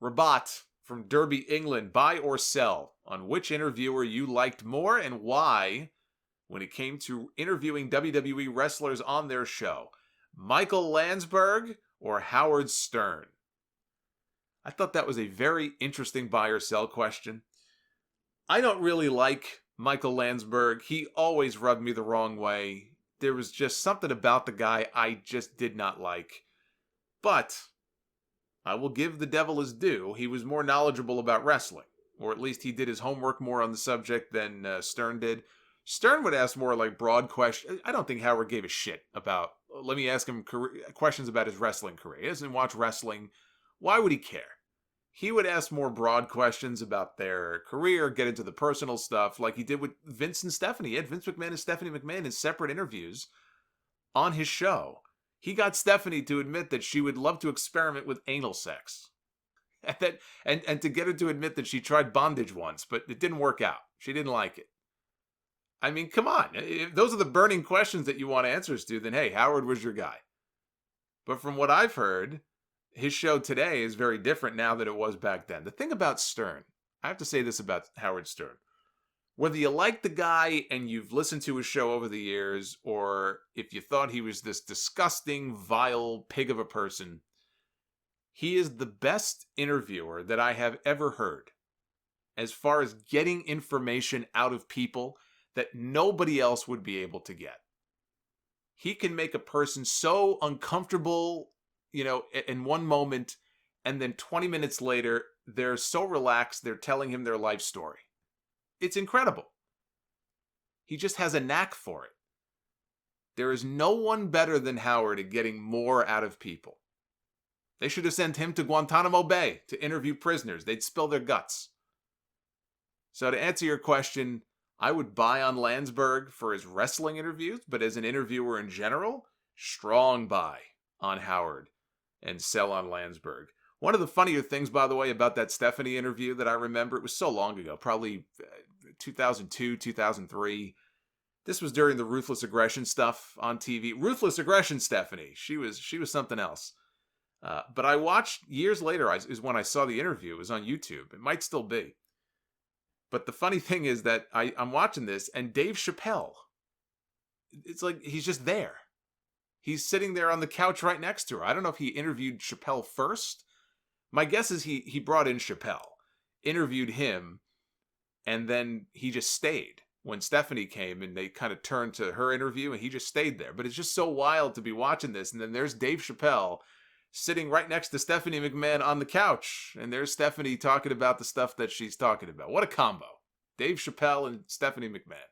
Rabat from Derby, England. Buy or sell on which interviewer you liked more and why when it came to interviewing WWE wrestlers on their show. Michael Landsberg or Howard Stern? I thought that was a very interesting buy or sell question. I don't really like Michael Landsberg. He always rubbed me the wrong way. There was just something about the guy I just did not like. But I will give the devil his due. He was more knowledgeable about wrestling. Or at least he did his homework more on the subject than Stern did. Stern would ask more like broad questions. I don't think Howard gave a shit about, let me ask him questions about his wrestling career. He doesn't watch wrestling. Why would he care? He would ask more broad questions about their career, get into the personal stuff like he did with Vince and Stephanie. He had Vince McMahon and Stephanie McMahon in separate interviews on his show. He got Stephanie to admit that she would love to experiment with anal sex. And to get her to admit that she tried bondage once, but it didn't work out. She didn't like it. I mean, come on. If those are the burning questions that you want answers to, then hey, Howard was your guy. But from what I've heard, his show today is very different now than it was back then. The thing about Stern, I have to say this about Howard Stern. Whether you like the guy and you've listened to his show over the years, or if you thought he was this disgusting, vile pig of a person, he is the best interviewer that I have ever heard as far as getting information out of people that nobody else would be able to get. He can make a person so uncomfortable, in one moment, and then 20 minutes later, they're so relaxed, they're telling him their life story. It's incredible. He just has a knack for it. There is no one better than Howard at getting more out of people. They should have sent him to Guantanamo Bay to interview prisoners. They'd spill their guts. So to answer your question, I would buy on Landsberg for his wrestling interviews, but as an interviewer in general, strong buy on Howard and sell on Landsberg. One of the funnier things, by the way, about that Stephanie interview that I remember, it was so long ago, probably 2002, 2003. This was during the Ruthless Aggression stuff on TV. Ruthless Aggression Stephanie. She was something else. But I watched years later is when I saw the interview. It was on YouTube. It might still be. But the funny thing is that I'm watching this, and Dave Chappelle, it's like he's just there. He's sitting there on the couch right next to her. I don't know if he interviewed Chappelle first. My guess is he brought in Chappelle, interviewed him, and then he just stayed when Stephanie came, and they kind of turned to her interview, and he just stayed there. But it's just so wild to be watching this, and then there's Dave Chappelle sitting right next to Stephanie McMahon on the couch, and there's Stephanie talking about the stuff that she's talking about. What a combo. Dave Chappelle and Stephanie McMahon.